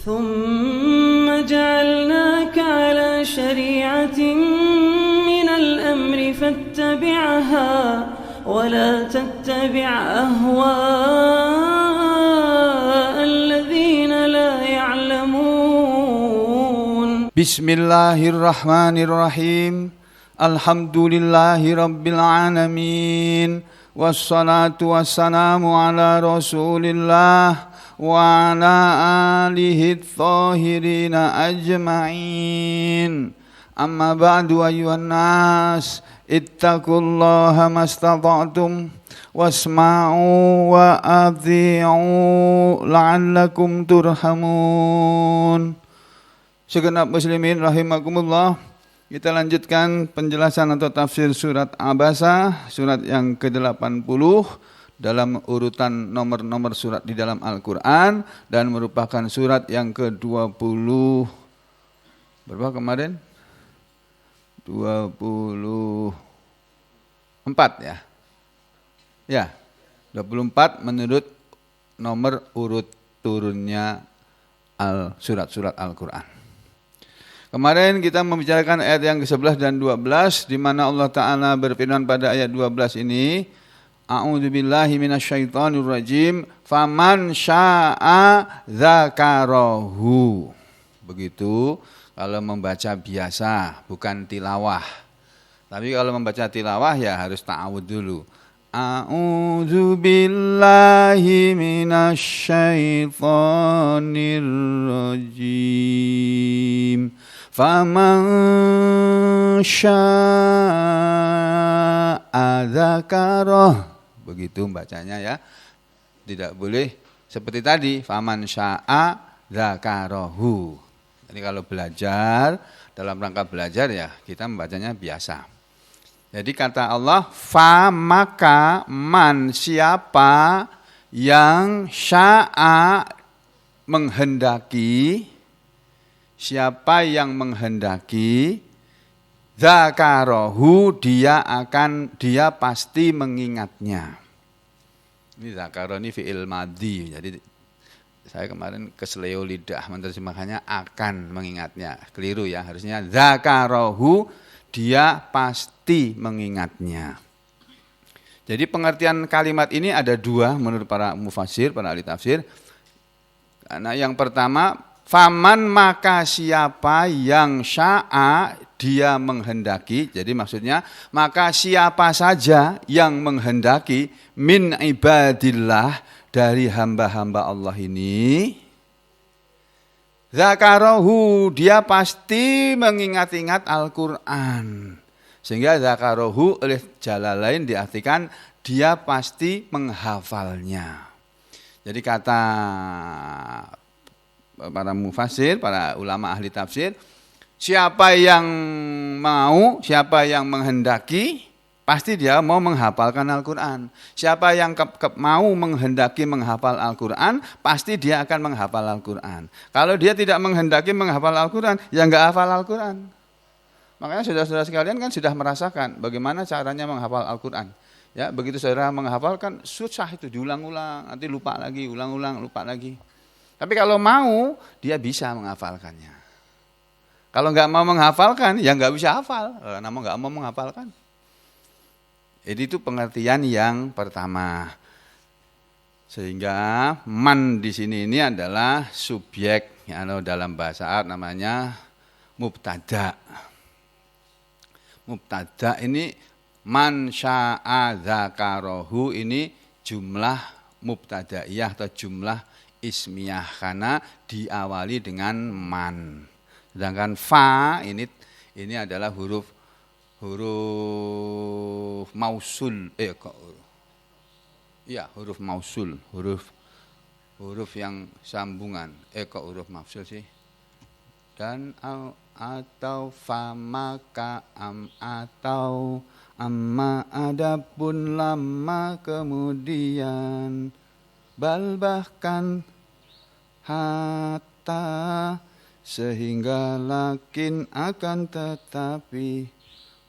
ثم جعلناك على شريعة من الأمر فاتبعها ولا تتبع أهواء الذين لا يعلمون. بسم الله الرحمن الرحيم. الحمد لله رب العالمين والصلاة والسلام على رسول الله وعلى آله الطاهرين أجمعين. أما بعد أيها الناس اتقوا الله ما استطعتم واسمعوا وأطيعوا لعلكم ترحمون. Segenap muslimin rahimakumullah, kita lanjutkan penjelasan atau tafsir surat Abasa, surat yang ke-80 dalam urutan nomor-nomor surat di dalam Al-Quran dan merupakan surat yang ke-20 berapa kemarin? 24 ya. Ya, 24 menurut nomor urut turunnya surat-surat Al-Quran. Kemarin kita membicarakan ayat yang ke-11 dan 12 di mana Allah Ta'ala berfirman pada ayat 12 ini, A'udzubillahi minasyaitonirrajim, faman syaa dzakarahu. Begitu kalau membaca biasa, bukan tilawah. Tapi kalau membaca tilawah ya harus ta'awudz dulu. A'udzubillahi minasyaitonirrajim. Faman syaa dzakarah. Begitu bacanya ya. Tidak boleh seperti tadi, faman syaa dzakarahu. Jadi kalau belajar, dalam rangka belajar ya kita membacanya biasa. Jadi kata Allah, fa maka man siapa yang syaa menghendaki, siapa yang menghendaki, dzakarahu dia pasti mengingatnya. Ini dzakara ini fi'il madhi. Jadi saya kemarin keseleo lidah menerjemahkannya akan mengingatnya. Keliru ya, harusnya dzakarahu dia pasti mengingatnya. Jadi pengertian kalimat ini ada dua menurut para mufassir, para ahli tafsir. Karena yang pertama, faman maka siapa yang syaa dia menghendaki. Jadi maksudnya maka siapa saja yang menghendaki min ibadillah dari hamba-hamba Allah ini, dzakarahu dia pasti mengingat-ingat Al-Quran. Sehingga dzakarahu oleh Jalalain diartikan dia pasti menghafalnya. Jadi kata para mufassir, para ulama ahli tafsir, siapa yang mau, siapa yang menghendaki, pasti dia mau menghafalkan Al-Quran. Siapa yang mau menghendaki menghafal Al-Quran, pasti dia akan menghafal Al-Quran. Kalau dia tidak menghendaki menghafal Al-Quran, ya enggak hafal Al-Quran. Makanya saudara-saudara sekalian kan sudah merasakan bagaimana caranya menghafal Al-Quran. Ya, begitu saudara menghafalkan, susah itu diulang-ulang, nanti lupa lagi, ulang-ulang, lupa lagi. Tapi kalau mau, dia bisa menghafalkannya. Kalau enggak mau menghafalkan, ya enggak bisa hafal. Karena enggak mau menghafalkan. Jadi itu pengertian yang pertama. Sehingga man di sini ini adalah subjek, ya, dalam bahasa Arab namanya mubtada. Mubtada ini man syaa dzakarahu ini jumlah mubtadaiyah atau jumlah ismiyah karena diawali dengan man. Sedangkan fa ini adalah huruf mausul, huruf mausul, huruf yang sambungan. Kok huruf mausul sih? Dan atau famaka atau amma adapun lama kemudian bal bahkan hatta sehingga lakin akan tetapi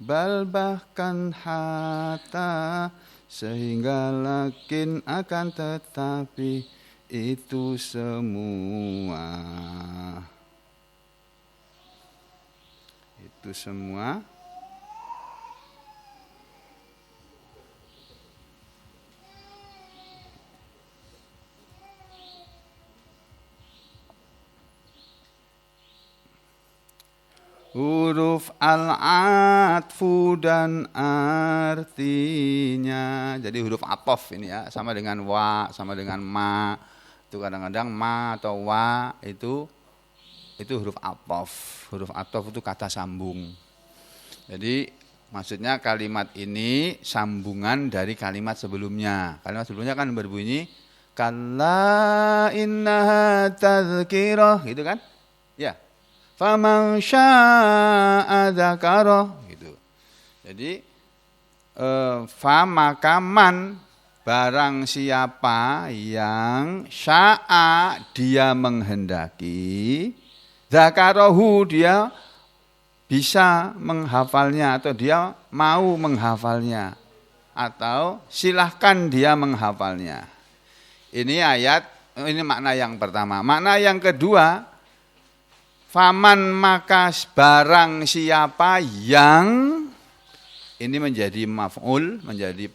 bal bahkan hatta sehingga lakin akan tetapi itu semua satu semua. Huruf al-atfu dan artinya. Jadi huruf atof ini ya, sama dengan wa, sama dengan ma. Itu kadang-kadang ma atau wa itu huruf atof. Huruf atof itu kata sambung. Jadi maksudnya kalimat ini sambungan dari kalimat sebelumnya. Kalimat sebelumnya kan berbunyi kalla innaha tadhkirah, gitu kan? Ya. Faman syaa'a dzakarah, gitu. Jadi maka man, barang siapa yang sya'a dia menghendaki, dzakarahu dia bisa menghafalnya atau dia mau menghafalnya atau silahkan dia menghafalnya. Ini ayat, ini makna yang pertama. Makna yang kedua, faman maka barang siapa yang, ini menjadi maf'ul, menjadi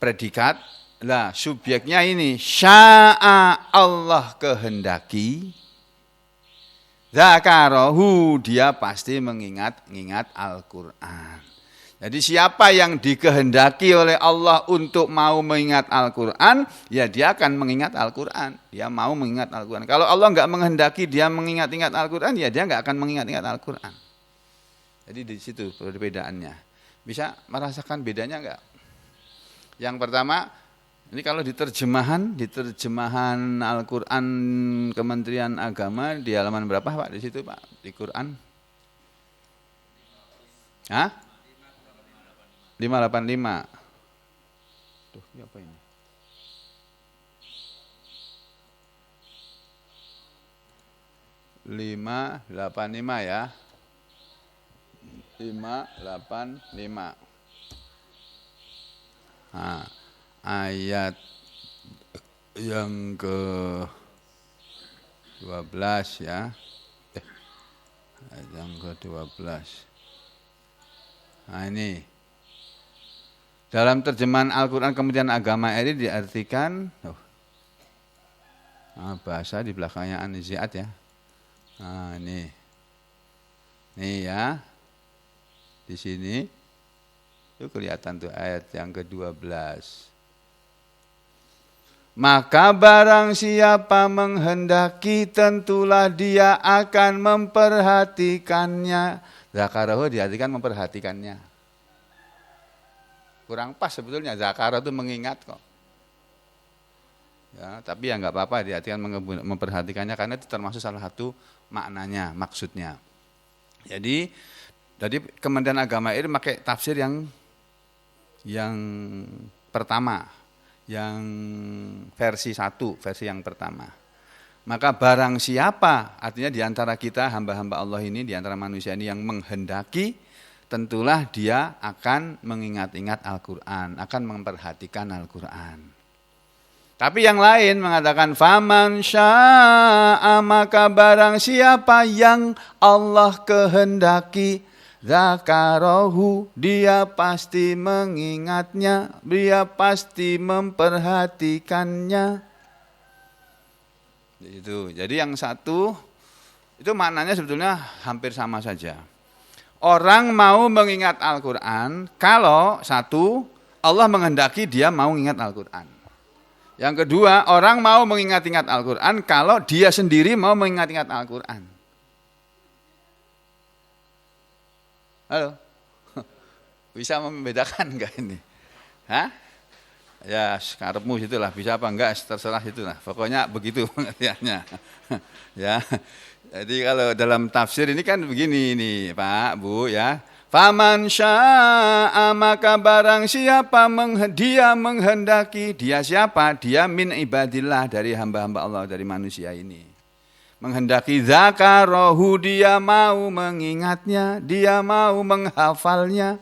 predikat. Lah subjeknya ini sya'a Allah kehendaki, dzakarahu dia pasti mengingat Al-Qur'an. Jadi siapa yang dikehendaki oleh Allah untuk mau mengingat Al-Quran, ya dia akan mengingat Al-Quran. Dia mau mengingat Al-Quran. Kalau Allah enggak menghendaki dia mengingat-ingat Al-Quran, ya dia enggak akan mengingat-ingat Al-Quran. Jadi di situ perbedaannya. Bisa merasakan bedanya enggak? Yang pertama, ini kalau di terjemahan Al-Quran Kementerian Agama di halaman berapa Pak di situ Pak? Di Quran? Hah? 585. Tuh, ini apa ini? Lima, 85 ya. 585. Nah, ayat yang ke-12 ya. Ayat yang ke-12. Nah, ini. Dalam terjemahan Al-Quran Kementerian Agama ini diartikan, bahasa di belakangnya An-Nazi'at ya. Nah ini ya, di sini itu kelihatan tuh ayat yang ke-12. Maka barang siapa menghendaki tentulah dia akan memperhatikannya. Dzakarahu diartikan memperhatikannya. Kurang pas sebetulnya, zakara itu mengingat kok. Ya, tapi ya nggak apa-apa diartikan memperhatikannya karena itu termasuk salah satu maknanya, maksudnya. Jadi Kementerian Agama ini pakai tafsir yang pertama, yang versi 1, versi yang pertama. Maka barang siapa, artinya diantara kita hamba-hamba Allah ini, diantara manusia ini yang menghendaki, tentulah dia akan mengingat-ingat Al-Quran, akan memperhatikan Al-Quran. Tapi yang lain mengatakan, faman sya'a maka barang siapa yang Allah kehendaki, dzakarahu dia pasti mengingatnya, dia pasti memperhatikannya. Itu. Jadi yang satu, itu maknanya sebetulnya hampir sama saja. Orang mau mengingat Al-Quran kalau satu, Allah menghendaki dia mau mengingat Al-Quran. Yang kedua, orang mau mengingat-ingat Al-Quran kalau dia sendiri mau mengingat-ingat Al-Quran. Halo? Bisa membedakan enggak ini? Hah? Ya, karepmu situlah, bisa apa enggak terserah itulah. Pokoknya begitu pengertiannya. Ya. Jadi kalau dalam tafsir ini kan begini nih Pak, Bu ya. Faman sya'a maka barang siapa dia menghendaki, dia siapa? Dia min ibadillah, dari hamba-hamba Allah, dari manusia ini. Menghendaki dzakarahu dia mau mengingatnya, dia mau menghafalnya.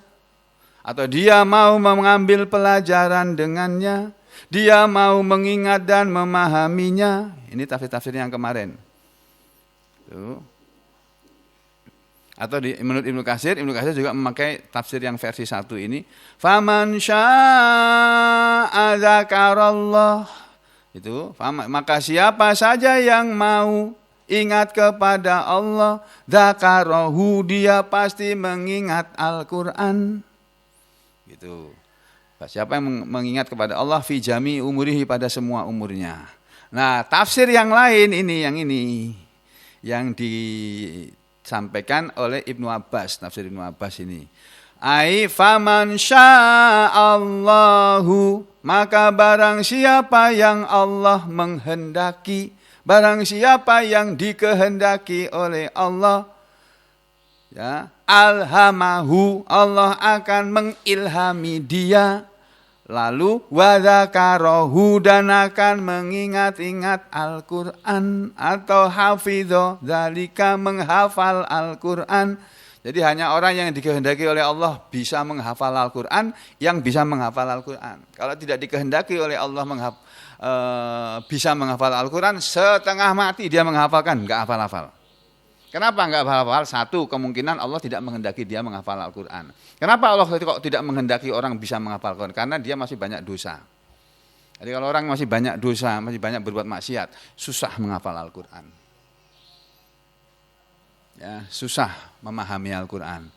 Atau dia mau mengambil pelajaran dengannya, dia mau mengingat dan memahaminya. Ini tafsir-tafsir yang kemarin. Tuh. Atau menurut Ibnu Katsir juga memakai tafsir yang versi 1 ini. Faman syaa'a dzakarallah. Itu, maka siapa saja yang mau ingat kepada Allah, dzakarahu, dia pasti mengingat Al-Qur'an. Gitu. Siapa yang mengingat kepada Allah fi jami umurihi, pada semua umurnya. Nah, tafsir yang lain ini yang disampaikan oleh Ibnu Abbas, tafsir Ibnu Abbas ini. Ai faman sya'allahu, maka barang siapa yang Allah menghendaki, barang siapa yang dikehendaki oleh Allah, ya, alhamahu, Allah akan mengilhami dia. Lalu wadzakarahu, dan akan mengingat-ingat Al-Qur'an, atau hafidho dzalika, menghafal Al-Qur'an. Jadi hanya orang yang dikehendaki oleh Allah bisa menghafal Al-Qur'an, yang bisa menghafal Al-Qur'an. Kalau tidak dikehendaki oleh Allah bisa menghafal Al-Qur'an, setengah mati dia menghafalkan, enggak hafal-hafal. Kenapa enggak hafal? 1, kemungkinan Allah tidak menghendaki dia menghafal Al-Qur'an. Kenapa Allah kok tidak menghendaki orang bisa menghafal Al-Qur'an? Karena dia masih banyak dosa. Jadi kalau orang masih banyak dosa, masih banyak berbuat maksiat, susah menghafal Al-Qur'an. Ya, susah memahami Al-Qur'an.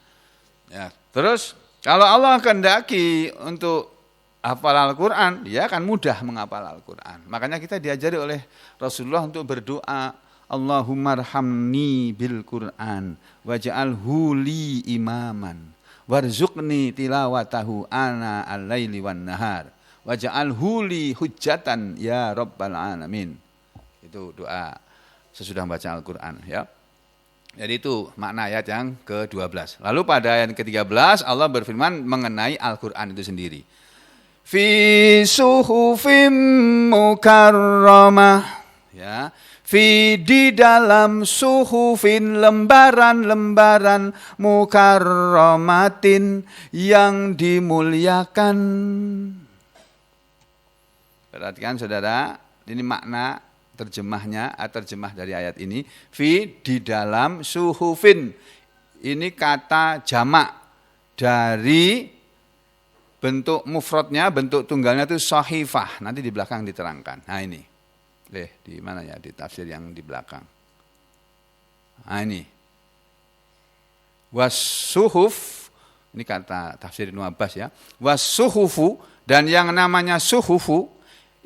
Ya, terus kalau Allah kehendaki untuk hafal Al-Qur'an, dia akan mudah menghafal Al-Qur'an. Makanya kita diajari oleh Rasulullah untuk berdoa, Allahummarhamni bil Qur'an waj'alhu li imaman warzuqni tilawatahu ana al-laili wan nahar waj'alhu li hujjatan ya rabbal alamin. Itu doa sesudah membaca Al-Qur'an, ya. Jadi itu makna ayat yang ke-12. Lalu pada ayat ke-13 Allah berfirman mengenai Al-Qur'an itu sendiri. Fi suhufim mukarramah, ya. Fi, di dalam, suhufin, lembaran-lembaran, mukarramatin, yang dimuliakan. Perhatikan saudara, ini makna terjemah dari ayat ini. Fi, di dalam, suhufin, ini kata jamak dari bentuk mufradnya, bentuk tunggalnya itu sahifah. Nanti di belakang diterangkan. Nah ini, di mana ya, di tafsir yang di belakang. Nah ini, was-suhuf, ini kata tafsir Ibnu Abbas, ya. Was-suhufu, dan yang namanya suhufu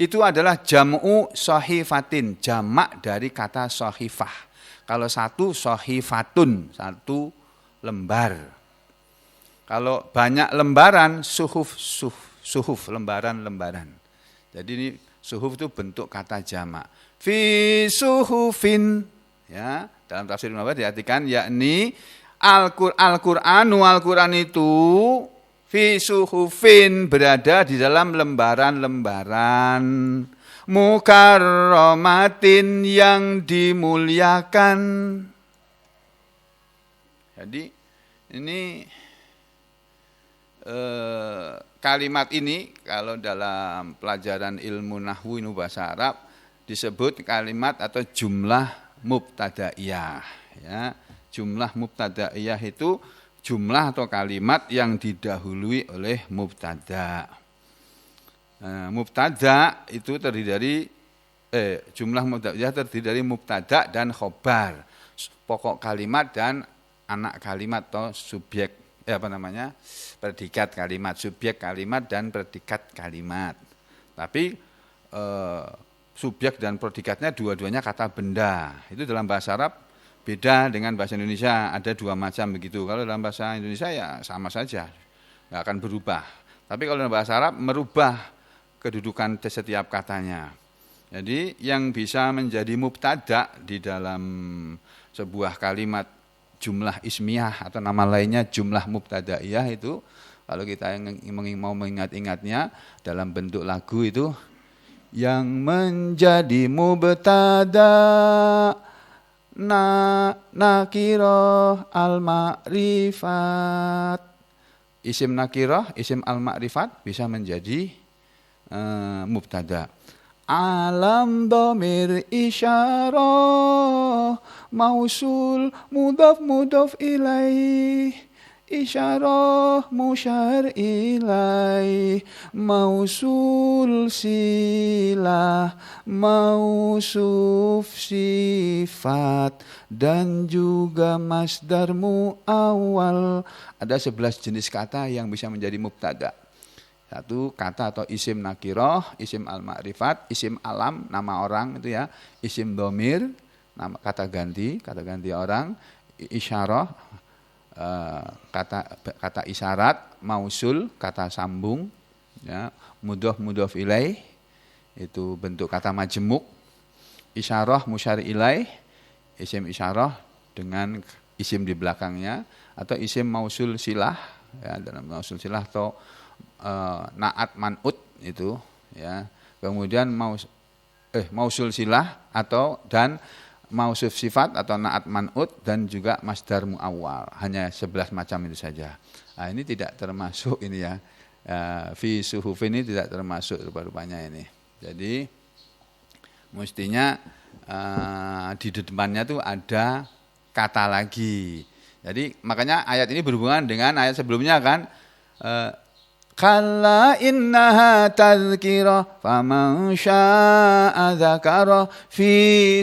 itu adalah jam'u sahifatin, jamak dari kata sahifah. Kalau satu sahifatun, satu lembar. Kalau banyak lembaran, suhuf, lembaran-lembaran. Jadi ini suhuf itu bentuk kata jamak. Fi suhufin, ya, dalam tafsir Ibnu Abbas diartikan yakni Al-Qur'an itu fi suhufin, berada di dalam lembaran-lembaran, mukarramatin, yang dimuliakan. Jadi ini kalimat ini kalau dalam pelajaran ilmu nahwu bahasa Arab disebut kalimat atau jumlah mubtadaiyah, ya. Jumlah mubtadaiyah itu jumlah atau kalimat yang didahului oleh mubtada. Mubtada itu terdiri dari jumlah mubtadaiyah terdiri dari mubtada dan khobar, pokok kalimat dan anak kalimat atau subjek, predikat kalimat, subjek kalimat dan predikat kalimat. Tapi subjek dan predikatnya dua-duanya kata benda. Itu dalam bahasa Arab beda dengan bahasa Indonesia, ada 2 macam begitu. Kalau dalam bahasa Indonesia ya sama saja, nggak akan berubah. Tapi kalau dalam bahasa Arab merubah kedudukan setiap katanya. Jadi yang bisa menjadi mubtada di dalam sebuah kalimat jumlah ismiyah atau nama lainnya jumlah mubtadaiyah itu, kalau kita mau mengingat-ingatnya dalam bentuk lagu itu, yang menjadi mubtada nakiroh al-ma'rifat. Isim nakiroh, isim al-ma'rifat bisa menjadi mubtada. Alam dhamir isyarah mausul mudhaf ilaih, isyarah musyar ilaih, mausul silah, mausuf sifat, dan juga masdar muawwal. Ada 11 jenis kata yang bisa menjadi mubtada. Satu, kata atau isim nakiroh, isim al-ma'rifat, isim alam, nama orang itu ya, isim domir, nama kata ganti orang, isyarah, kata isyarat, mausul, kata sambung, ya, mudhof ilaih, itu bentuk kata majemuk, isyarah musyar ilaih, isim isyarah dengan isim di belakangnya, atau isim mausul silah, ya, dalam mausul silah atau naat man'ut itu, ya. Kemudian mausul silah atau dan mausuf sifat atau naat man'ut dan juga masdar muawwal. Hanya 11 macam itu saja. Nah, ini tidak termasuk ini ya. Fi suhuf ini tidak termasuk rupa-rupanya ini. Jadi mestinya di depannya tuh ada kata lagi. Jadi makanya ayat ini berhubungan dengan ayat sebelumnya kan. Kalla innaha tadhkirah faman syaa'a dzakara fi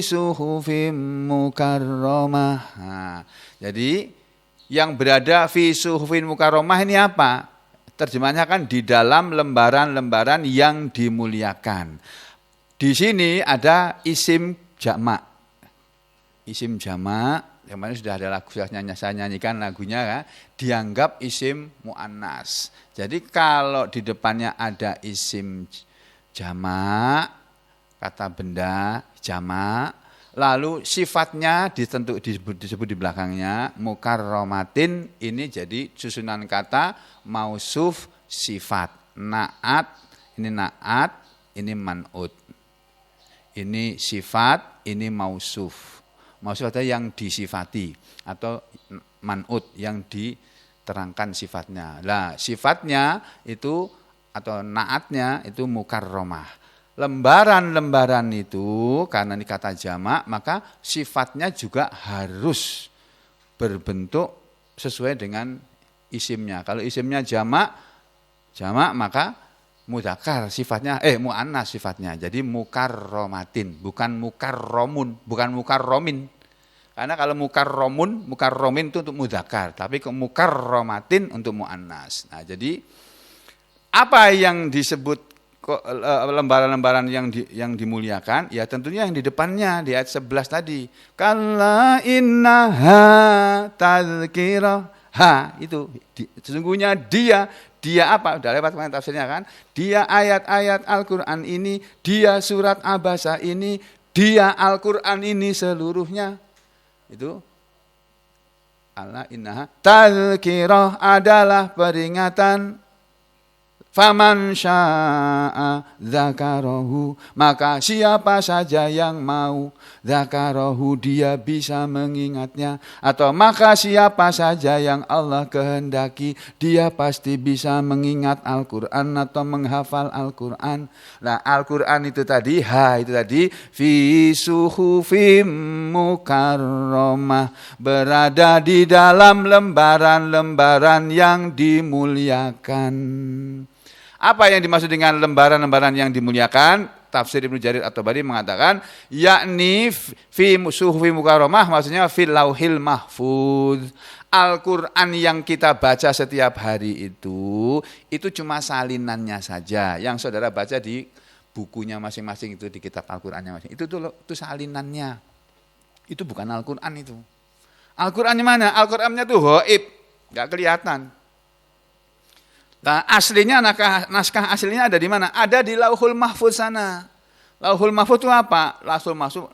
suhufim mukarramah. Nah, jadi yang berada fi suhufin mukarramah ini apa? Terjemahnya kan di dalam lembaran-lembaran yang dimuliakan. Di sini ada isim jamak. Isim jamak, yang mana sudah ada lagu saya nyanyikan lagunya kan, dianggap isim muannas. Jadi kalau di depannya ada isim jamak, kata benda jamak, lalu sifatnya disebut di belakangnya mukarramatin, ini jadi susunan kata mausuf sifat. Naat, ini man'ut. Ini sifat, ini mausuf. Mausuf adalah yang disifati atau man'ut yang diterangkan sifatnya. Lah, sifatnya itu atau naatnya itu mukarramah. Lembaran-lembaran itu karena ini kata jamak, maka sifatnya juga harus berbentuk sesuai dengan isimnya. Kalau isimnya jamak maka mudzakkar sifatnya muannas sifatnya. Jadi mukarramatin, bukan mukarramun, bukan mukarramin. Karena kalau mukarramin itu untuk mudzakkar, tapi mukarramatin untuk muannas. Nah, jadi apa yang disebut lembaran-lembaran yang dimuliakan? Ya tentunya yang di depannya di ayat 11 tadi. Kalla innaha tadhkirah. Ha, itu sesungguhnya dia apa? Udah lewat kemarin tafsirnya kan? Dia ayat-ayat Al-Qur'an ini, dia surat Abasa ini, dia Al-Qur'an ini seluruhnya. Itu Allah innaha tadhkirah adalah peringatan. Faman syaa'a dzakarahu, maka siapa saja yang mau dzakarahu dia bisa mengingatnya, atau maka siapa saja yang Allah kehendaki dia pasti bisa mengingat Al-Qur'an atau menghafal Al-Qur'an. Nah, Al-Qur'an itu tadi fi suhufim mukarramah, berada di dalam lembaran-lembaran yang dimuliakan. Apa yang dimaksud dengan lembaran-lembaran yang dimuliakan? Tafsir Ibnu Jarir At-Tabari mengatakan, yakni fi suhufi mukarramah, maksudnya fil lauhil mahfuz. Al-Qur'an yang kita baca setiap hari itu cuma salinannya saja. Yang saudara baca di bukunya masing-masing itu, di kitab Al-Qur'annya masing. Itu salinannya. Itu bukan Al-Qur'an itu. Al-Qur'annya mana? Al-Qur'annya itu ghaib, enggak kelihatan. Nah, aslinya naskah aslinya ada di mana? Ada di Lauhul Mahfuz sana. Lauhul Mahfuz itu apa?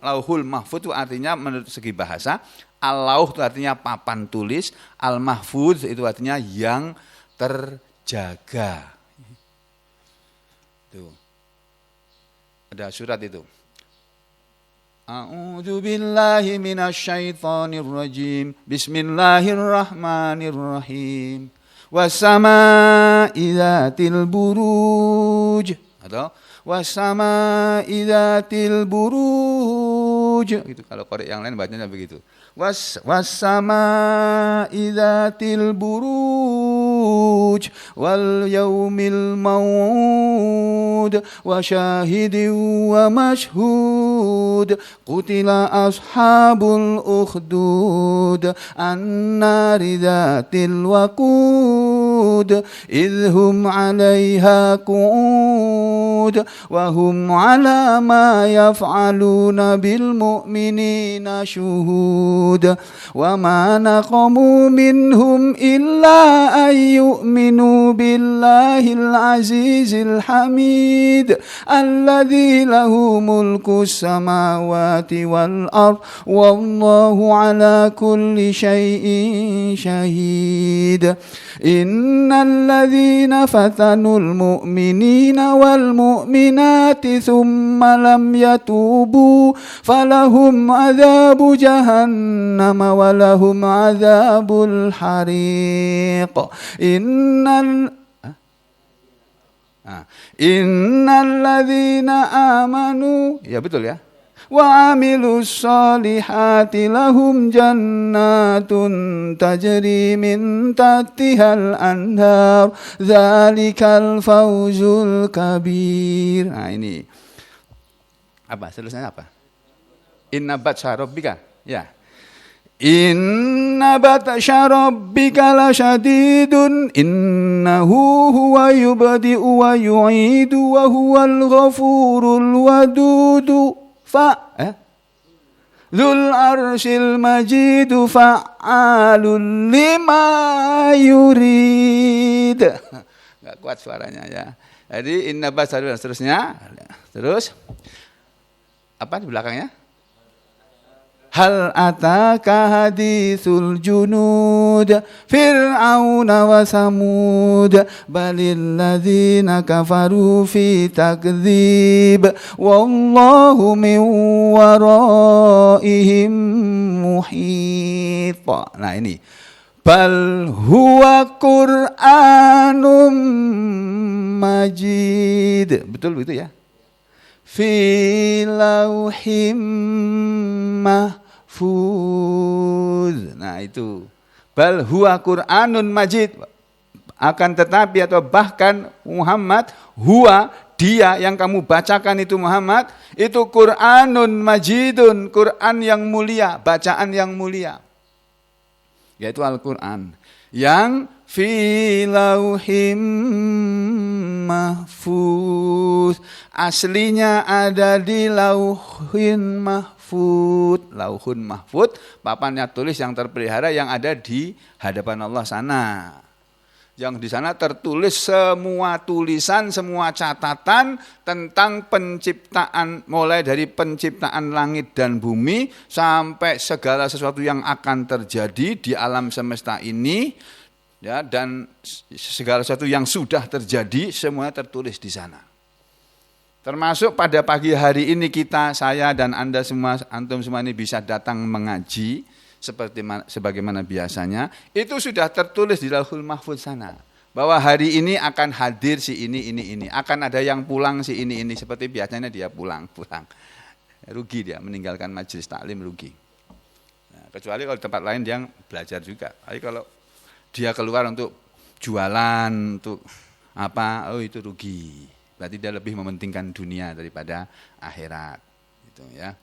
Lauhul Mahfuz itu artinya menurut segi bahasa, al-lauh itu artinya papan tulis, al-mahfuz itu artinya yang terjaga. Tuh. Ada surat itu. A'udzu billahi minasyaitonir rajim. Bismillahirrahmanirrahim. Wasama'i dzatil buruj, atau wasama'i dzatil buruj buruj. Gitu. Kalau qari yang lain bacanya begitu. Wassama'i dzatil buruj wal yaumil maw'ud wa syahidin wa mashhud qutila ashabul ukhdud an-nari dzatil waqud idhum 'alaiha qu'ud wa hum 'ala ma yaf'aluna bil mu'minina syuhud wa ma naqamu minhum illa an yu'minu billahil azizil hamid alladzi lahu mulkus samawati wal ard wallahu ala kulli syai'in syahid innal ladzina fatanul mu'minina wal mu'minati thumma lam yatubu falahum adzabu jahannam wa lahum adzabul hariq innal ladzina amanu ya betul ya wa amilus solihati lahum jannatun tajri min tahtihal anhar dzalikal fawzul kabir. Nah ini apa seterusnya apa? Inna batsha rabbika ya. Inna batsha rabbika lasyadidun innahu huwa yubdi'u wa yu'idu wa huwal ghafurul wadudu Dzul arsyil majidu fa'alun lima yurid. Enggak kuat suaranya ya. Jadi inna batsha dan seterusnya. Terus apa di belakangnya? Hal ataka hadithul junud fir'auna wa samud balil ladzina kafaru fi takdzib wallahu min waraihim muhit. Nah ini bal huwa Qur'anum majid. Betul begitu ya? Fi lauhim mahfuz. Nah itu bal huwa Qur'anun majid. Akan tetapi atau bahkan Muhammad huwa dia yang kamu bacakan itu Muhammad itu Qur'anun majidun, Qur'an yang mulia, bacaan yang mulia, yaitu Al-Qur'an yang fi lauhim mahfuz, aslinya ada di lauhin mahfud. Lauhun mahfud, papannya tulis yang terpelihara yang ada di hadapan Allah sana. Yang di sana tertulis semua tulisan, semua catatan tentang penciptaan, mulai dari penciptaan langit dan bumi sampai segala sesuatu yang akan terjadi di alam semesta ini. Ya, dan segala sesuatu yang sudah terjadi semuanya tertulis di sana. Termasuk pada pagi hari ini kita, saya dan Anda semua, antum semua ini bisa datang mengaji sebagaimana biasanya. Itu sudah tertulis di Lauhul Mahfuz sana. Bahwa hari ini akan hadir si ini. Akan ada yang pulang si ini. Seperti biasanya dia pulang. Rugi dia meninggalkan majelis taklim, rugi. Nah, kecuali kalau di tempat lain dia belajar juga. Tapi kalau dia keluar untuk jualan, untuk apa, oh itu rugi. Berarti dia lebih mementingkan dunia daripada akhirat. Gitu ya.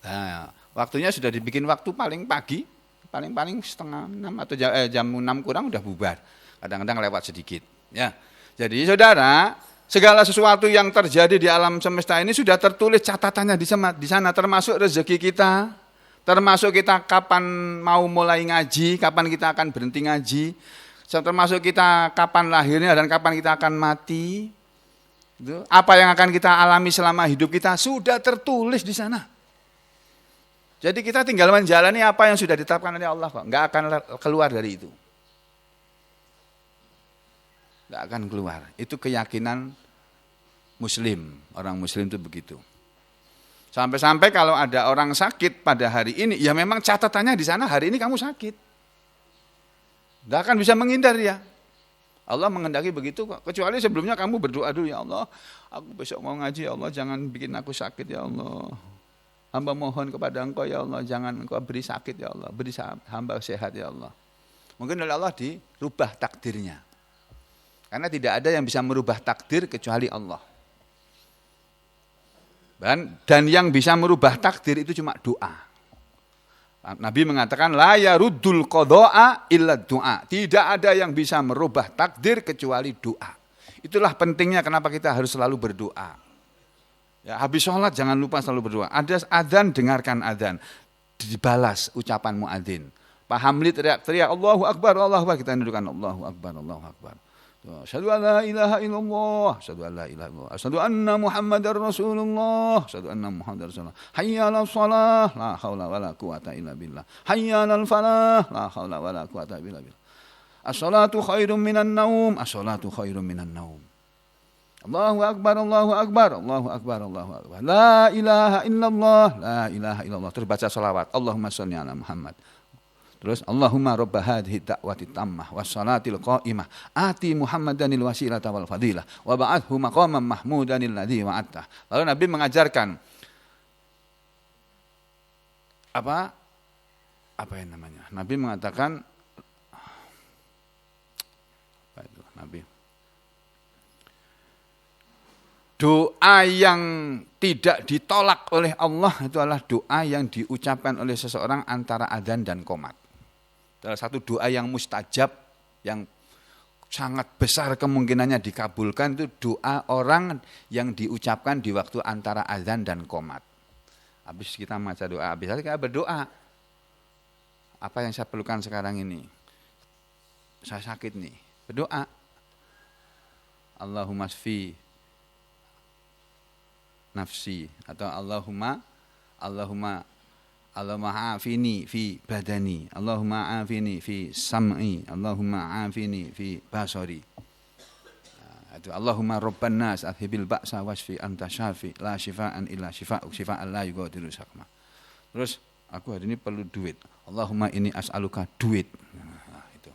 Nah, waktunya sudah dibikin waktu paling pagi, paling 5:30 atau jam 6 kurang udah bubar. Kadang-kadang lewat sedikit. Ya. Jadi saudara, segala sesuatu yang terjadi di alam semesta ini sudah tertulis catatannya di sana, termasuk rezeki kita. Termasuk kita kapan mau mulai ngaji, kapan kita akan berhenti ngaji, termasuk kita kapan lahirnya dan kapan kita akan mati. Apa yang akan kita alami selama hidup kita sudah tertulis di sana. Jadi kita tinggal menjalani apa yang sudah ditetapkan oleh Allah kok, nggak akan keluar dari itu. Nggak akan keluar. Itu keyakinan Muslim, orang Muslim itu begitu. Sampai-sampai kalau ada orang sakit pada hari ini, ya memang catatannya di sana hari ini kamu sakit. Tidak akan bisa menghindar ya. Allah menghendaki begitu kok. Kecuali sebelumnya kamu berdoa dulu, ya Allah, aku besok mau ngaji, ya Allah jangan bikin aku sakit ya Allah. hamba mohon kepada Engkau ya Allah, jangan Engkau beri sakit ya Allah, beri hamba sehat ya Allah. Mungkin oleh Allah dirubah takdirnya. Karena tidak ada yang bisa merubah takdir kecuali Allah. Dan yang bisa merubah takdir itu cuma doa. Nabi mengatakan la yaruddul qada'a illa doa. Tidak ada yang bisa merubah takdir kecuali doa. Itulah pentingnya kenapa kita harus selalu berdoa. Ya, habis sholat jangan lupa selalu berdoa. Ada adzan, dengarkan adzan. Dibalas ucapan muadzin. Pak Hamli teriak-teriak Allahu Akbar, Allahu Akbar. Kita menunjukkan Allahu Akbar, Allahu Akbar. Asyhadu an la ilaha illallah, asyhadu an la ilaha illallah, asyhadu anna Muhammadar Rasulullah, asyhadu anna Muhammadar Rasulullah. Hayya 'alas shalah, la haula wala quwata illa billah. Hayya 'alal falah, la haula wala quwata illa billah. As-salatu khairum minan naum, as-salatu khairum minan naum. Allahu Akbar, Allahu Akbar, Allahu Akbar, Allahu Akbar. La ilaha illallah, la ilaha illallah. Terus baca salawat. Allahumma shalli ala Muhammad. Terus Allahumma rabba hadhihi da'wati tammah wassalatil qa'imah ati Muhammadanil wasilata wal fadilah wa ba'athu maqaman mahmudanil ladzi wa'attah. Lalu Nabi mengajarkan apa yang namanya? Nabi mengatakan doa yang tidak ditolak oleh Allah itu adalah doa yang diucapkan oleh seseorang antara adzan dan qomat. Salah satu doa yang mustajab, yang sangat besar kemungkinannya dikabulkan itu doa orang yang diucapkan di waktu antara adzan dan qomat. Habis kita baca doa, habis kita berdoa. Apa yang saya perlukan sekarang ini? Saya sakit nih, berdoa. Allahumma shfi nafsi atau Allahumma afini fi badani, Allahumma afini fi sam'i, Allahumma afini fi basari. Itu Allahumma rabban nas adhibil ba'sa wasfi anta syafi la syifaan illa syifa'uk syifaan la yughadiru saqama. Terus aku hari ini perlu duit. Allahumma inni as'aluka duit. Nah, itu.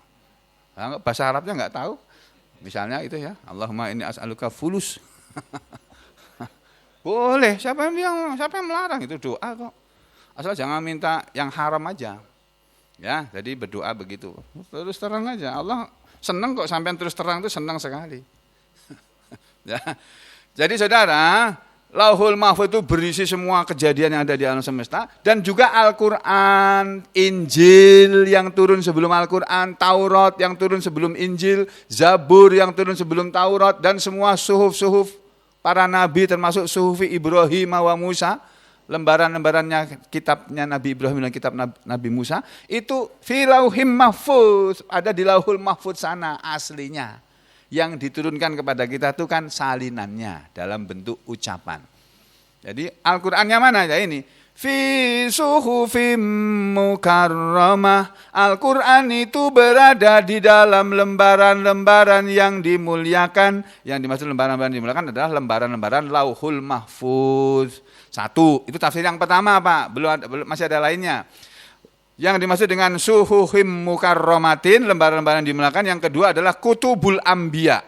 Bahasa Arabnya enggak tahu. Misalnya itu ya, Allahumma inni as'aluka fulus. Boleh, siapa yang melarang, itu doa kok. Asal jangan minta yang haram aja. Ya, jadi berdoa begitu. Terus terang aja. Allah senang kok sampai terus terang itu senang sekali. Ya. Jadi saudara, Lauhul Mahfuz itu berisi semua kejadian yang ada di alam semesta dan juga Al-Qur'an, Injil yang turun sebelum Al-Qur'an, Taurat yang turun sebelum Injil, Zabur yang turun sebelum Taurat dan semua suhuf-suhuf para nabi termasuk suhufi Ibrahim wa Musa, lembaran-lembarannya kitabnya Nabi Ibrahim dan kitab Nabi Musa itu fi lauhim mahfuz, ada di Lauhul Mahfuz sana aslinya. Yang diturunkan kepada kita itu kan salinannya dalam bentuk ucapan. Jadi Al-Qur'annya mana ya ini? Fi suhufim mukarramah. Al-Qur'an itu berada di dalam lembaran-lembaran yang dimuliakan. Yang dimaksud lembaran-lembaran dimuliakan adalah lembaran-lembaran Lauhul Mahfuz. Satu, itu tafsir yang pertama Pak, belum masih ada lainnya. Yang dimaksud dengan suhuhim mukarramatin, lembaran-lembaran dimuliakan. Yang kedua adalah kutubul anbiya.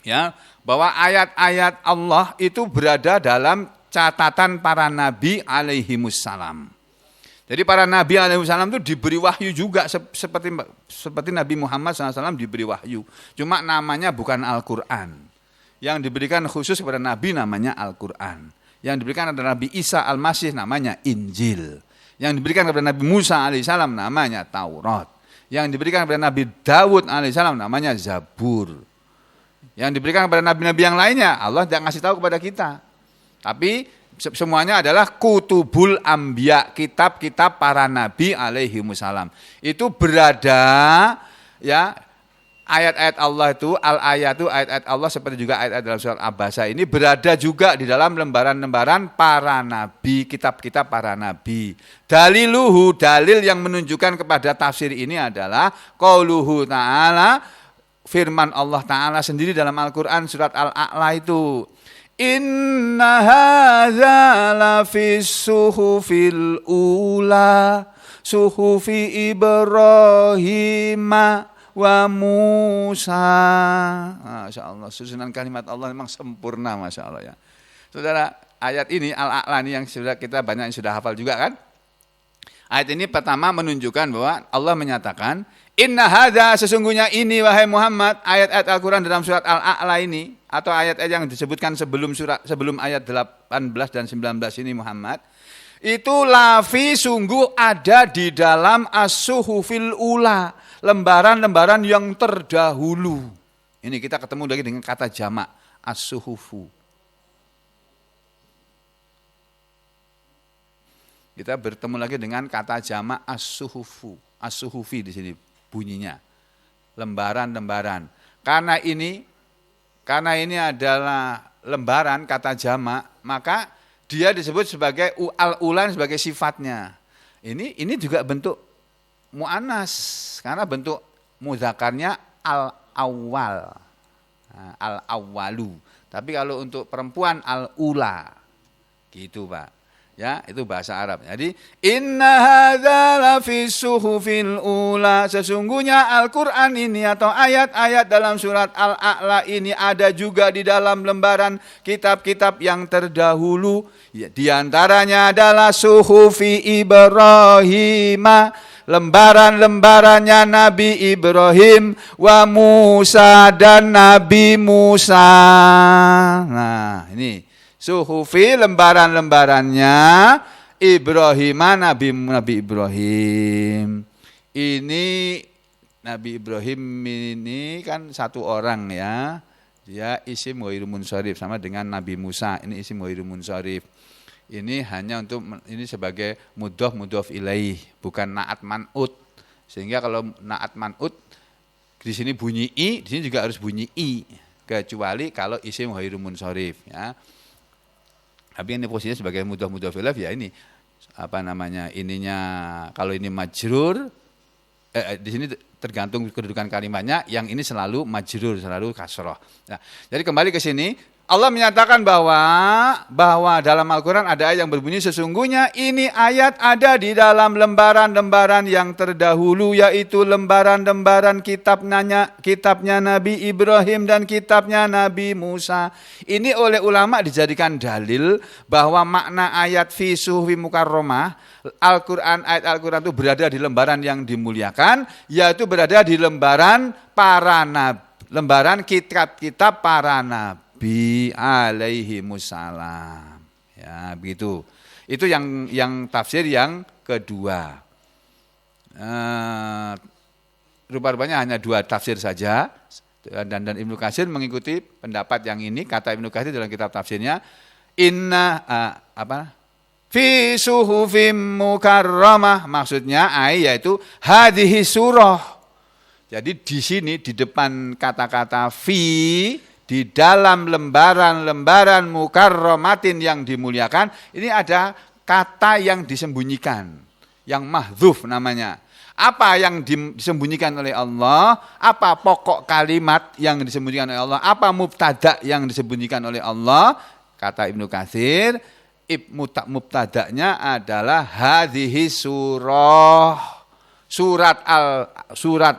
Ya, bahwa ayat-ayat Allah itu berada dalam catatan para nabi alaihimussalam. Jadi para nabi alaihimussalam itu diberi wahyu juga seperti Nabi Muhammad SAW diberi wahyu. Cuma namanya bukan Al-Qur'an. Yang diberikan khusus kepada nabi namanya Al-Qur'an. Yang diberikan kepada Nabi Isa Al-Masih namanya Injil. Yang diberikan kepada Nabi Musa alaihissalam namanya Taurat. Yang diberikan kepada Nabi Dawud alaihissalam namanya Zabur. Yang diberikan kepada nabi-nabi yang lainnya Allah tidak ngasih tahu kepada kita. Tapi semuanya adalah kutubul anbiya, kitab-kitab para nabi alaihimussalam. Itu berada ya, ayat-ayat Allah itu, al-ayatu ayat-ayat Allah seperti juga ayat-ayat dalam surat Abasa ini berada juga di dalam lembaran-lembaran para nabi, kitab-kitab para nabi. Daliluhu, dalil yang menunjukkan kepada tafsir ini adalah qauluhu ta'ala, firman Allah Ta'ala sendiri dalam Al-Quran surat Al-A'la itu. Inna hadza lafis suhufil ula suhufi Ibrahim wa Musa. Masya Allah, susunan kalimat Allah memang sempurna, Masya Allah ya. Saudara, ayat ini Al-A'la ini yang sudah kita banyak yang sudah hafal juga kan? Ayat ini pertama menunjukkan bahwa Allah menyatakan, inna hadza, sesungguhnya ini wahai Muhammad, ayat-ayat Al-Quran dalam surat Al-A'la ini, atau ayat-ayat yang disebutkan sebelum ayat 18 dan 19 ini Muhammad, itu lafi sungguh ada di dalam as-suhufil ula, lembaran-lembaran yang terdahulu. Ini kita ketemu lagi dengan kata jamak, as-suhufu. Kita bertemu lagi dengan kata jamak as-suhufu, as-suhufi di sini bunyinya. Lembaran-lembaran. Karena ini adalah lembaran kata jamak, maka dia disebut sebagai al-ulan sebagai sifatnya. Ini juga bentuk mu'annas karena bentuk mudzakarnya al-awwal. Nah, al-awwalu. Tapi kalau untuk perempuan al-ula. Gitu, Pak. Ya, itu bahasa Arab. Jadi inna hadza lafi suhufil ula, sesungguhnya Al-Qur'an ini atau ayat-ayat dalam surat Al-A'la ini ada juga di dalam lembaran kitab-kitab yang terdahulu. Ya, di antaranya adalah suhufi Ibrahim, lembaran-lembarannya Nabi Ibrahim, wa Musa dan Nabi Musa. Nah, ini suhufi lembaran-lembarannya Ibrahim, Nabi Ibrahim. Ini Nabi Ibrahim ini kan satu orang ya. Dia isim ghairu munsharif sama dengan Nabi Musa. Ini isim ghairu munsharif. Ini hanya untuk ini sebagai mudhof ilaih, bukan naat man'ut. Sehingga kalau naat man'ut di sini bunyi i, di sini juga harus bunyi i, kecuali kalau isim ghairu munsharif ya. Tapi ini posisinya sebagai mudhof ilaih ya ini apa namanya ininya, kalau ini majrur di sini tergantung kedudukan kalimatnya, yang ini selalu majrur, selalu kasroh. Nah, jadi kembali ke sini, Allah menyatakan bahwa dalam Al-Quran ada ayat yang berbunyi sesungguhnya ini ayat ada di dalam lembaran-lembaran yang terdahulu, yaitu lembaran-lembaran kitabnya Nabi Ibrahim dan kitabnya Nabi Musa. Ini oleh ulama dijadikan dalil bahwa makna ayat fi suhufi mukarramah, Al-Quran, ayat Al-Quran itu berada di lembaran yang dimuliakan, yaitu berada di lembaran para nabi, lembaran kitab-kitab para nabi alaihi musallam. Ya, begitu. Itu yang tafsir yang kedua. Rupanya hanya dua tafsir saja, dan Ibnu Katsir mengikuti pendapat yang ini. Kata Ibnu Katsir dalam kitab tafsirnya, inna fi suhufim mukarramah, maksudnya yaitu hadhihi surah. Jadi di sini di depan kata-kata fi, di dalam lembaran-lembaran mukarramatin yang dimuliakan, ini ada kata yang disembunyikan, yang mahdzuf namanya. Apa yang disembunyikan oleh Allah? Apa pokok kalimat yang disembunyikan oleh Allah? Apa mubtada yang disembunyikan oleh Allah? Kata Ibnu Katsir, mubtadanya adalah hadhihi surah. Surat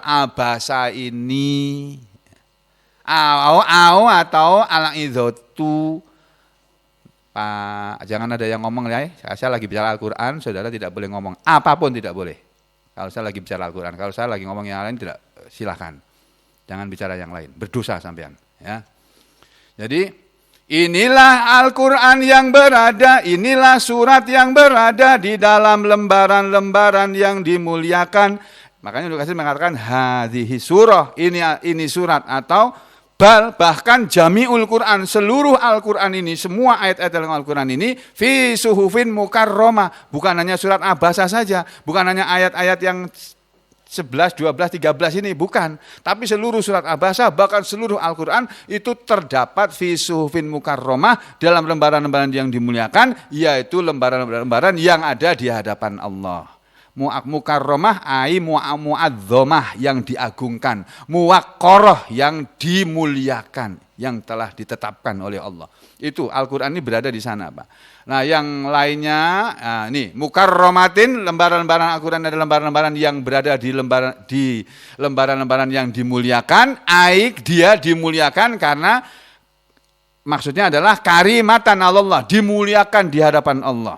Al-Basa ini, atau Al-Idzatu. Pak, jangan ada yang ngomong ya. Saya lagi bicara Al-Quran, saudara tidak boleh ngomong apapun, tidak boleh. Kalau saya lagi bicara Al-Quran, kalau saya lagi ngomong yang lain tidak, silakan. Jangan bicara yang lain, berdosa sampean. Ya. Jadi inilah Al-Quran yang berada, inilah surat yang berada di dalam lembaran-lembaran yang dimuliakan. Makanya Ibnu Katsir mengatakan hadhihi surah, ini surat, atau bahkan jami'ul Quran, seluruh Al-Quran ini, semua ayat-ayat dalam Al-Quran ini fi suhufin mukarramah, bukan hanya surat Abasa saja, bukan hanya ayat-ayat yang 11, 12, 13 ini, bukan. Tapi seluruh surat Abasa, bahkan seluruh Al-Quran itu terdapat fi suhufin mukarramah, dalam lembaran-lembaran yang dimuliakan, yaitu lembaran-lembaran yang ada di hadapan Allah. Mukarramah ai mu'adzamah, yang diagungkan, muwaqqarah yang dimuliakan, yang telah ditetapkan oleh Allah. Itu Al-Quran ini berada di sana, Pak. Nah, yang lainnya, ini mukarramatin, lembaran-lembaran Al-Quran adalah lembaran-lembaran yang berada di lembaran-lembaran yang dimuliakan. Dia dimuliakan karena maksudnya adalah karimatan Allah, dimuliakan di hadapan Allah.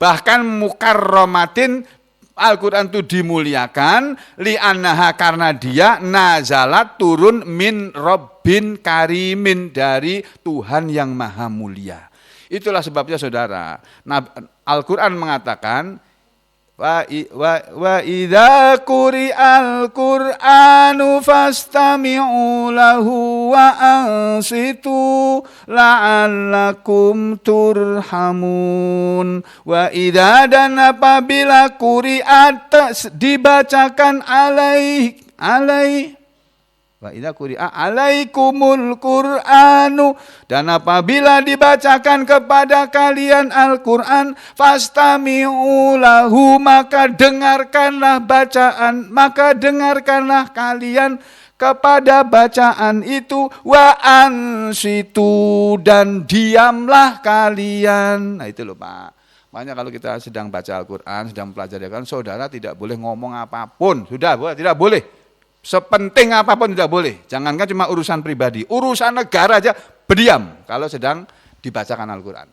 Bahkan mukarramatin, Al-Quran itu dimuliakan li'annaha, karena dia nazalat turun min Rabbin karimin, dari Tuhan yang maha mulia. Itulah sebabnya saudara, Al-Quran mengatakan wa idza quri'al Qur'anu fastami'u lahu wa ansitu la'allakum turhamun. Wa idza, dan apabila quri'at, dibacakan alaih wa idza quri'a alaikumul Qur'anu, dan apabila dibacakan kepada kalian Al-Qur'an, fastami'u lahu, maka dengarkanlah kalian kepada bacaan itu, wa ansitu, dan diamlah kalian. Nah itu loh Pak. Makanya kalau kita sedang baca Al-Qur'an, sedang pelajari Al-Qur'an, saudara tidak boleh ngomong apapun. Sudah, tidak boleh. Sepenting apapun tidak boleh. Jangankan cuma urusan pribadi, urusan negara aja berdiam kalau sedang dibacakan Al-Quran.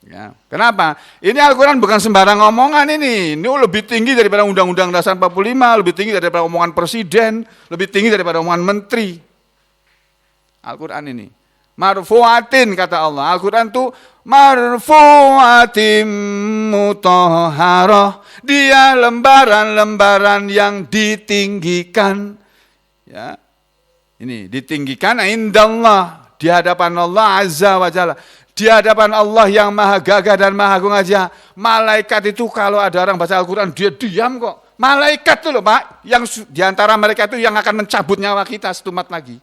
Ya. Kenapa? Ini Al-Quran bukan sembarang omongan ini. Ini lebih tinggi daripada Undang-Undang Dasar 45, lebih tinggi daripada omongan presiden, lebih tinggi daripada omongan menteri. Al-Quran ini marfu'atin, kata Allah. Al-Quran itu marfu'atin mutahharah. Dia lembaran-lembaran yang ditinggikan. Ya. Ini ditinggikan indallah, di hadapan Allah Azza wa Jalla. Di hadapan Allah yang maha gagah dan maha agung aja. Malaikat itu kalau ada orang baca Al-Quran, dia diam kok. Malaikat itu loh Pak, yang diantara mereka itu yang akan mencabut nyawa kita setumat lagi.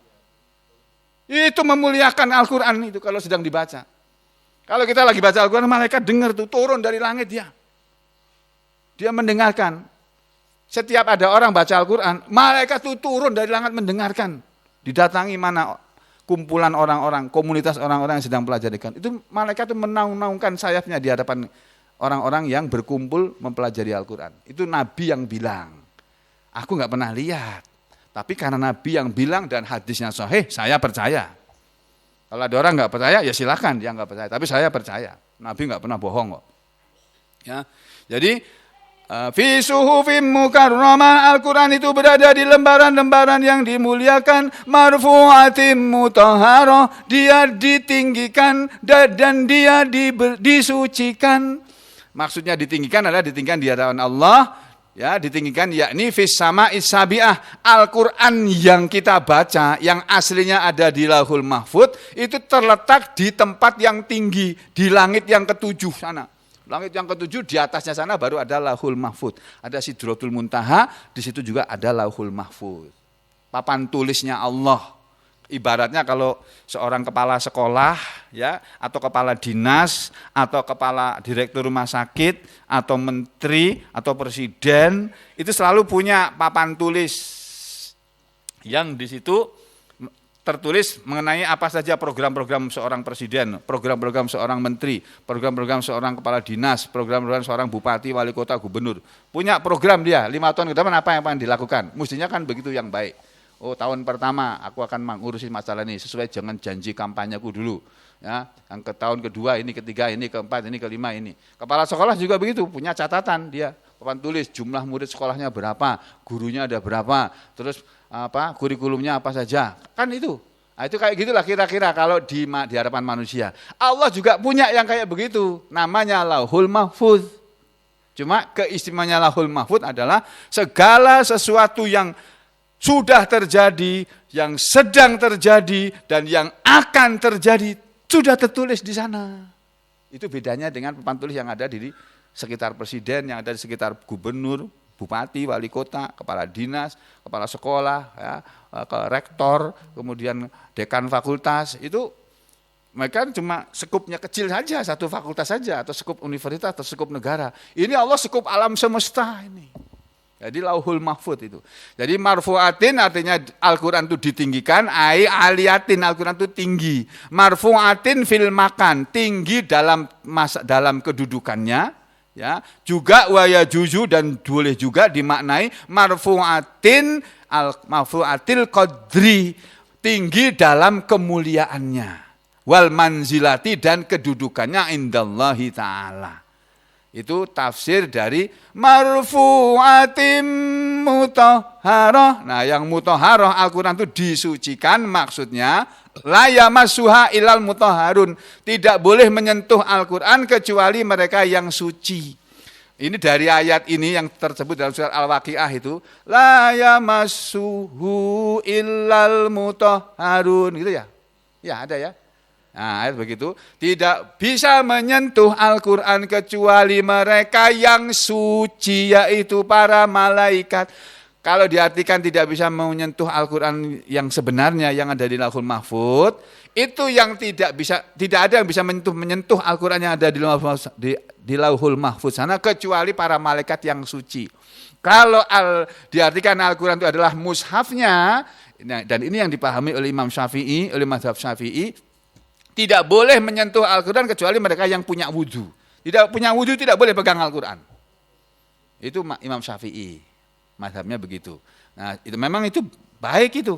Itu memuliakan Al-Quran itu kalau sedang dibaca. Kalau kita lagi baca Al-Quran, malaikat dengar tuh, turun dari langit dia. Dia mendengarkan. Setiap ada orang baca Al-Quran, malaikat itu turun dari langit mendengarkan. Didatangi mana kumpulan orang-orang, komunitas orang-orang yang sedang pelajarikan. Itu malaikat itu menaung-naungkan sayapnya di hadapan orang-orang yang berkumpul mempelajari Al-Quran. Itu Nabi yang bilang. Aku nggak pernah lihat. Tapi karena Nabi yang bilang dan hadisnya sahih, saya percaya. Kalau ada orang nggak percaya, ya silakan dia nggak percaya. Tapi saya percaya. Nabi nggak pernah bohong kok. Ya, jadi fi suhufim mukarramah, Al-Quran itu berada di lembaran-lembaran yang dimuliakan, marfu'atim mutahharah, dia ditinggikan dan dia disucikan. Maksudnya ditinggikan adalah ditinggikan di hadapan Allah, ya, ditinggikan yakni fis sama'is sabi'ah. Al-Quran yang kita baca, yang aslinya ada di Lauhul Mahfuz, itu terletak di tempat yang tinggi, di langit yang ketujuh sana. Langit yang ketujuh, di atasnya sana baru ada Lauhul Mahfuz. Ada Sidratul Muntaha, di situ juga ada Lauhul Mahfuz. Papan tulisnya Allah. Ibaratnya kalau seorang kepala sekolah, ya, atau kepala dinas, atau kepala direktur rumah sakit, atau menteri, atau presiden, itu selalu punya papan tulis yang di situ tertulis mengenai apa saja program-program seorang presiden, program-program seorang menteri, program-program seorang kepala dinas, program-program seorang bupati, wali kota, gubernur. Punya program dia, 5 tahun ke depan apa yang akan dilakukan. Mestinya kan begitu yang baik. Oh, tahun pertama aku akan mengurusi masalah ini sesuai dengan janji kampanyeku dulu. Ya, yang ke tahun kedua, ini ketiga, ini keempat, ini kelima, ini. Kepala sekolah juga begitu, punya catatan dia. Papan tulis jumlah murid sekolahnya berapa, gurunya ada berapa, terus kurikulumnya apa saja. Kan itu. Nah, itu kayak gitulah kira-kira kalau di hadapan manusia. Allah juga punya yang kayak begitu. Namanya Lauhul Mahfuz. Cuma keistimewaannya Lauhul Mahfuz adalah segala sesuatu yang sudah terjadi, yang sedang terjadi, dan yang akan terjadi sudah tertulis di sana. Itu bedanya dengan papan tulis yang ada di sekitar presiden, yang ada di sekitar gubernur, bupati, wali kota, kepala dinas, kepala sekolah, ya, rektor, kemudian dekan fakultas. Itu mereka cuma sekupnya kecil saja, satu fakultas saja, atau sekup universitas, atau sekup negara. Ini Allah sekup alam semesta ini. Jadi Lauhul Mahfuz itu. Jadi marfu'atin artinya Al-Quran itu ditinggikan, aliyatin, Al-Quran itu tinggi. Marfu'atin fil makan, tinggi dalam kedudukannya. Ya, juga wayajuzu, dan boleh juga dimaknai marfu'atin marfu'atil qadri, tinggi dalam kemuliaannya. wal manzilati dan kedudukannya indallahi ta'ala. Itu tafsir dari marfu'atim mutahharah. Nah, yang mutahharah Al-Quran itu disucikan, maksudnya la yamassuha ilal mutahharun. Tidak boleh menyentuh Al-Quran kecuali mereka yang suci. Ini dari ayat ini yang tersebut dalam surat Al-Waqiah itu la yamassuhu illal mutahharun, gitu ya. Ya, ada ya. Nah, ayat begitu, tidak bisa menyentuh Al-Quran kecuali mereka yang suci, yaitu para malaikat. Kalau diartikan tidak bisa menyentuh Al-Quran yang sebenarnya yang ada di Lauhul Mahfuz, itu yang tidak ada yang bisa menyentuh Al-Quran yang ada di Lauhul Mahfuz sana kecuali para malaikat yang suci. Kalau diartikan Al-Quran itu adalah mushafnya, dan ini yang dipahami oleh Imam Syafi'i, oleh mazhab Syafi'i, tidak boleh menyentuh Al-Quran kecuali mereka yang punya wudu. Tidak punya wudu tidak boleh pegang Al-Quran. Itu Imam Syafi'i, mazhabnya begitu. Nah, itu memang itu baik itu.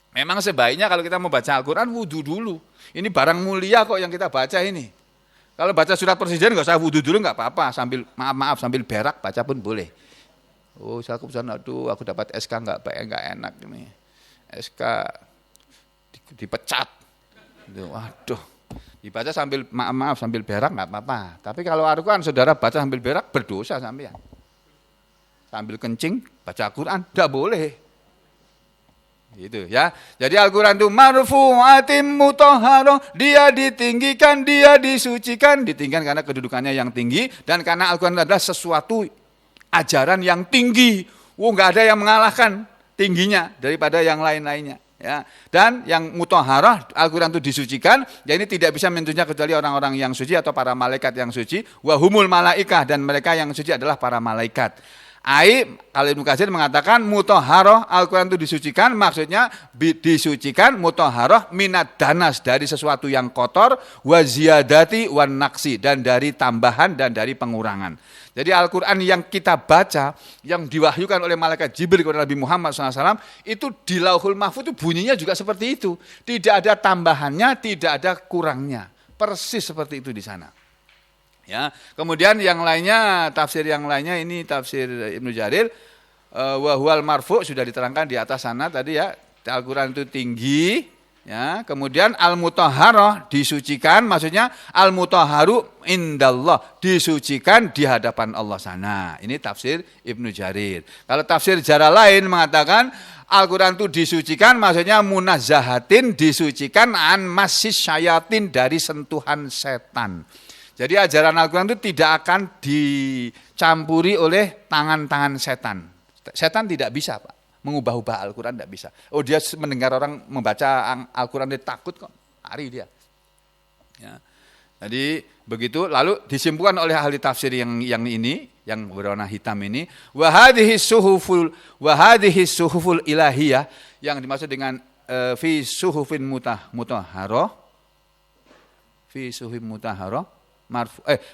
Memang sebaiknya kalau kita mau baca Al-Quran wudu dulu. Ini barang mulia kok yang kita baca ini. Kalau baca surat presiden nggak usah wudu dulu nggak apa-apa. Sambil maaf sambil berak baca pun boleh. Oh, saya aduh aku dapat SK nggak enak ini. SK dipecat. Waduh, dibaca sambil maaf sambil berak nggak apa-apa. Tapi kalau Al-Quran saudara baca sambil berak berdosa sampean. Sambil kencing baca Al-Quran tidak boleh. Gitu ya. Jadi Al-Quran itu marfu'atim mutahharah, dia ditinggikan, dia disucikan, ditinggikan karena kedudukannya yang tinggi dan karena Al-Quran adalah sesuatu ajaran yang tinggi. Nggak ada yang mengalahkan tingginya daripada yang lain-lainnya. Ya, dan yang mutahharah Al-Quran itu disucikan, ya ini tidak bisa menyentuhnya kecuali orang-orang yang suci atau para malaikat yang suci. Wahumul malaikah, dan mereka yang suci adalah para malaikat. Kalau Ibnu Katsir mengatakan mutahharah Al-Quran itu disucikan, maksudnya disucikan mutahharah minad danas, dari sesuatu yang kotor, wa ziyadati wan naqsi, dan dari tambahan dan dari pengurangan. Jadi Al-Quran yang kita baca, yang diwahyukan oleh malaikat Jibril kepada Nabi Muhammad SAW, itu di Lauhul Mahfuz itu bunyinya juga seperti itu. Tidak ada tambahannya, tidak ada kurangnya. Persis seperti itu di sana. Ya, kemudian yang lainnya, tafsir yang lainnya ini tafsir Ibnu Jarir, wa huwal marfu' sudah diterangkan di atas sana tadi ya. Al-Quran itu tinggi, ya. Kemudian al-mutahharah disucikan, maksudnya al-mutahharu indallah, disucikan di hadapan Allah sana. Ini tafsir Ibnu Jarir. Kalau tafsir Jarir lain mengatakan Al-Quran itu disucikan, maksudnya munazzahatin, disucikan an masis syayatin, dari sentuhan setan. Jadi ajaran Al-Quran itu tidak akan dicampuri oleh tangan-tangan setan. Setan tidak bisa, Pak, mengubah-ubah Al-Quran, tidak bisa. Oh, dia mendengar orang membaca Al-Quran, dia takut kok, lari dia. Ya. Jadi begitu, lalu disimpulkan oleh ahli tafsir yang ini, yang berwarna hitam ini, wa hadhihi suhuful ilahiyah, yang dimaksud dengan fi suhufin mutahharah, fi suhufin mutahharah,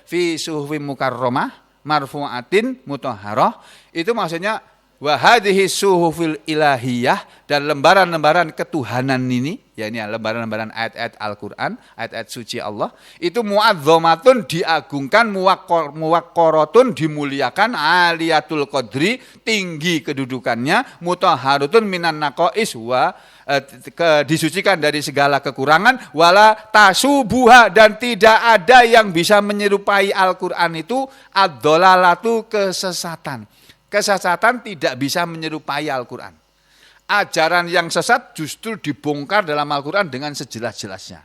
fi suhufin mukarramah marfu'atin mutahharah, itu maksudnya wa hadhihi suhufil ilahiyah, dan lembaran-lembaran ketuhanan ini, ya ini lembaran-lembaran ayat-ayat Al-Quran, ayat-ayat suci Allah, itu mu'adzomatun, diagungkan, muwaqqaratun, dimuliakan, aliyatul qadri, tinggi kedudukannya, mutahharatun minan naqais, disucikan dari segala kekurangan, wala tasubuha, dan tidak ada yang bisa menyerupai Al-Quran itu ad-dolalatu, kesesatan. Kesesatan tidak bisa menyerupai Al-Quran. Ajaran yang sesat justru dibongkar dalam Al-Quran dengan sejelas-jelasnya.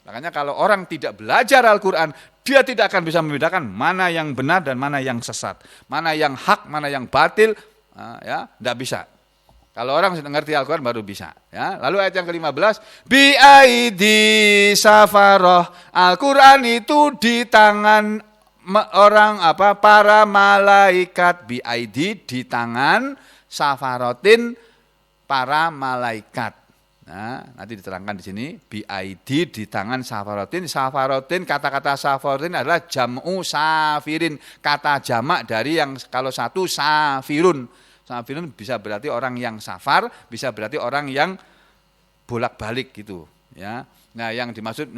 Makanya kalau orang tidak belajar Al-Quran, dia tidak akan bisa membedakan mana yang benar dan mana yang sesat, mana yang hak, mana yang batil, ya, tidak bisa. Kalau orang sudah ngerti Al-Quran baru bisa. Ya. Lalu ayat yang ke-15, bi'aidi safaroh, Al-Quran itu di tangan orang para malaikat, bi'aidi, di tangan, safarotin, para malaikat. Nah, nanti diterangkan di sini, bi'aidi, di tangan safarotin. Safarotin, kata-kata safarotin adalah jam'u safirin, kata jamak dari yang kalau satu safirun. Safirun bisa berarti orang yang safar, bisa berarti orang yang bolak-balik gitu, ya. Nah, yang dimaksud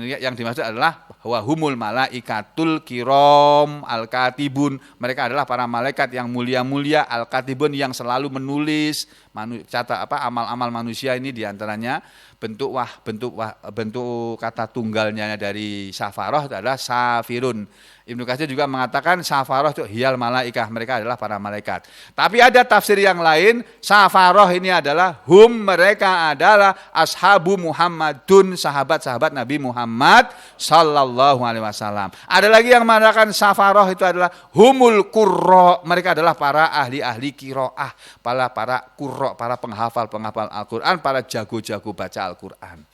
adalah wa humul malaikatul kiram al-katibun. Mereka adalah para malaikat yang mulia-mulia al-katibun yang selalu menulis amal-amal manusia ini, diantaranya bentuk kata tunggalnya dari safaroh adalah safirun. Ibnu Katsir juga mengatakan safaroh itu hiyal malaikah, mereka adalah para malaikat. Tapi ada tafsir yang lain, safaroh ini adalah mereka adalah ashabu Muhammadun, sahabat-sahabat Nabi Muhammad sallallahu alaihi wasallam. Ada lagi yang mengatakan safaroh itu adalah humul qurra, mereka adalah para ahli-ahli qiraah, para qurra, para penghafal Al-Qur'an, para jago-jago baca Al-Qur'an.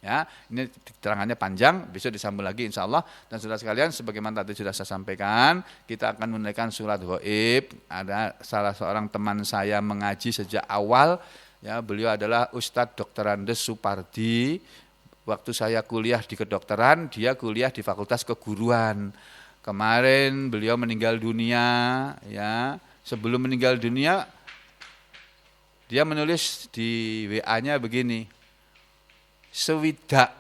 Ya, ini keterangannya panjang, besok disambung lagi insya Allah. Dan saudara sekalian, sebagaimana tadi sudah saya sampaikan, kita akan menunaikan sholat ghaib. Ada salah seorang teman saya mengaji sejak awal, ya, beliau adalah Ustadz Dr. Andes Supardi. Waktu saya kuliah di kedokteran, dia kuliah di Fakultas Keguruan. Kemarin beliau meninggal dunia, ya. Sebelum meninggal dunia, dia menulis di WA-nya begini, sewidak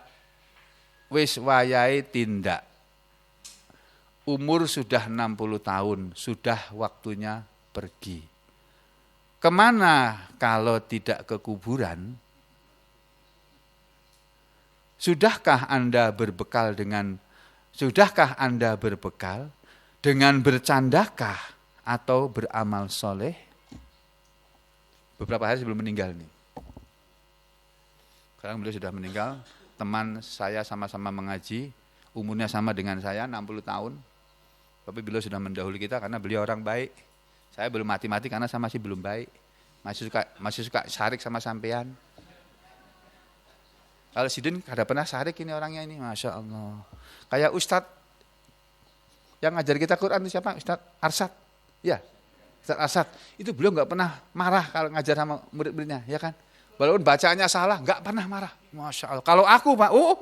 wis wayahe tindak. Umur sudah 60 tahun, sudah waktunya pergi. Kemana kalau tidak ke kuburan? Sudahkah Anda berbekal dengan bercandakah atau beramal soleh? Beberapa hari sebelum meninggal nih. Sekarang beliau sudah meninggal, teman saya sama-sama mengaji, umurnya sama dengan saya, 60 tahun. Tapi beliau sudah mendahului kita karena beliau orang baik. Saya belum mati-mati karena saya masih belum baik. Masih suka syarik sama sampean. Kalau Sidin ada pernah syarik ini orangnya ini, Masya Allah. Kayak Ustadz yang ngajar kita Quran itu siapa? Ustadz Arsad. Ya, Ustadz Arsad. Itu beliau nggak pernah marah kalau ngajar sama murid-muridnya, ya kan? Walaupun bacaannya salah, nggak pernah marah. Masya Allah. Kalau aku,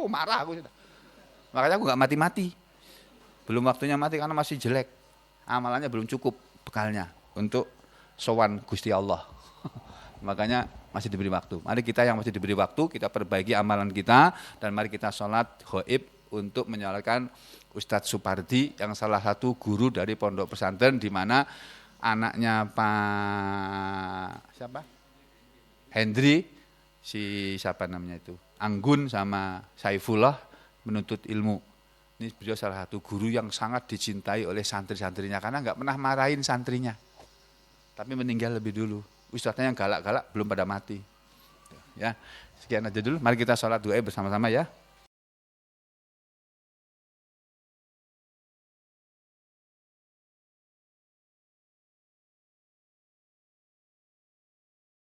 marah aku. Makanya aku nggak mati-mati. Belum waktunya mati karena masih jelek. Amalannya belum cukup bekalnya untuk sowan Gusti Allah. Makanya masih diberi waktu. Mari kita yang masih diberi waktu, kita perbaiki amalan kita. Dan mari kita sholat ghaib untuk menyalakan Ustadz Supardi yang salah satu guru dari pondok pesantren, di mana anaknya Pak siapa? Hendri, siapa namanya itu, Anggun sama Saifullah menuntut ilmu. Ini beliau salah satu guru yang sangat dicintai oleh santri-santrinya karena nggak pernah marahin santrinya. Tapi meninggal lebih dulu. Ustadznya yang galak-galak belum pada mati. Ya, sekian aja dulu. Mari kita sholat doa bersama-sama ya.